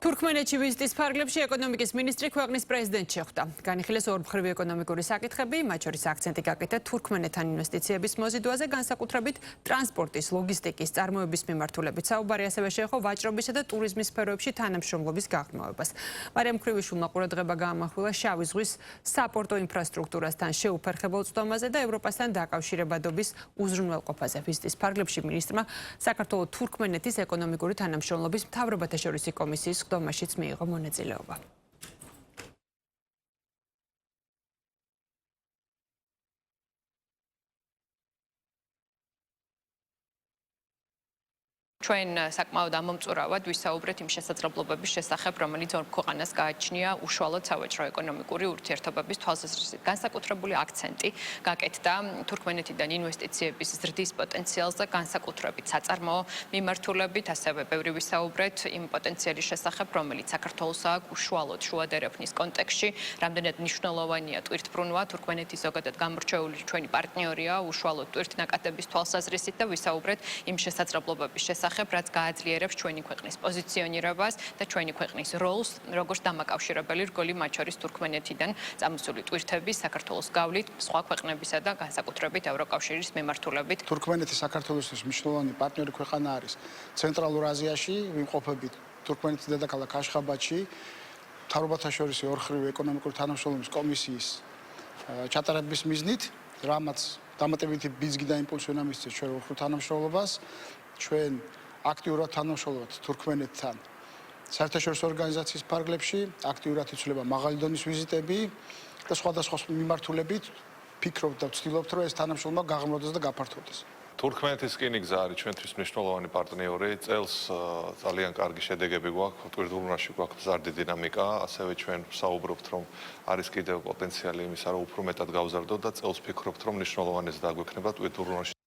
თურქმენეთში ვიზიტის ფარგლებში ეკონომიკის მინისტრი ქვეყნის პრეზიდენტს შეხვდა. განიხილეს ორმხრივი ეკონომიკური საკითხები, მათ შორის აქცენტი გაკეთა თურქმენეთთან ინვესტიციების მოზიდვაზე, განსაკუთრებით ტრანსპორტის, ლოგისტიკის, წარმოების მიმართულებით. საუბარი ასევე შეეხო ვაჭრობისა და ტურიზმის სფეროებში თანამშრომლობის გაღრმავებას. მარიამ ქრივიშვილმა ყურადღება გაამახვილა შავი ზღვის საპორტო ინფრასტრუქტურასთან შეუფერხებულ წვდომაზე და ევროპასთან დაკავშირებადობის უზრუნველყოფაზე. ვიზიტის ფარგლებში მინისტრმა საქართველო-თურქმენეთის ეკონომიკური თანამშრომლობის მთავრობათა შორისი კომისიის ხდომაშიც მიიღო მონაწილეობა. ჩვენ საკმაოდ ამომწურავად ვისაუბრეთ იმ შესაძლებლობების შესახებ, რომელიც ორ ქვეყანას გააჩნია უშუალოდ სავაჭრო ეკონომიკური ურთიერთობების თვალსაზრისით. განსაკუთრებული აქცენტი გაკეთდა თურქმენეთიდან ინვესტიციების ზრდის პოტენციალზე, განსაკუთრებით საწარმოო მიმართულებით, ასევე ბევრი ვისაუბრეთ იმ პოტენციალის შესახებ, რომელიც საქართველოს აქვს უშუალოდ შუადერეფნის კონტექსტში. რამდენად მნიშვნელოვანია ტვირთბრუნვა, თურქმენეთი ზოგადად გამორჩეული ჩვენი პარტნიორია უშუალოდ ტვირთნაკადების თვალსაზრისით და ვისაუბრეთ იმ შესაძლებლობების შესახებ, რაც გააძლიერებს ჩვენი ქვეყნის პოზიციონირებას და ჩვენი ქვეყნის როლს, როგორც დამაკავშირებელი რგოლი მათ შორის თურქმენეთიდან წამოსული ტვირთების საქართველოს გავლით სხვა ქვეყნებისა და განსაკუთრებით ევროკავშირის მიმართულებით. თურქმენეთი საქართველოსთვის მნიშვნელოვანი პარტნიორი ქვეყანა არის ცენტრალურ აზიაში, ვიმყოფებით თურქმენეთის დედაქალაქ აშხაბადში, მთავრობათა შორისი ორმხრივი ეკონომიკური თანამშრომლობის კომისიის ჩატარების მიზნით, რამაც დამატებითი ბიძგი და იმპულსი უნდა მისცეს ჩვენ ორმხრივ თანამშრომლობას, ჩვენ აქტიურად თანამშრომლობთ თურქმენეთთან საერთაშორისო ორგანიზაციის ფარგლებში, აქტიურად იცვლება მაღალი დონის ვიზიტები და სხვადასხვა მიმართულებით ფიქრობთ და ვცდილობთ, რომ ეს თანამშრომლობა გაღრმავდეს და გაფართოვდეს. თურქმენეთის რკინიგზა არის ჩვენთვის მნიშვნელოვანი პარტნიორი. წელს ძალიან კარგი შედეგები გვაქვს, ტვირთბრუნვაში გვაქვს მზარდი დინამიკა, ასევე ჩვენ ვსაუბრობთ, რომ არის კიდევ პოტენციალი იმისა, რომ უფრო მეტად გავზარდოთ და წელს ვფიქრობთ, რომ მნიშვნელოვანიც დაგვექნება ტვირთბრუნვაში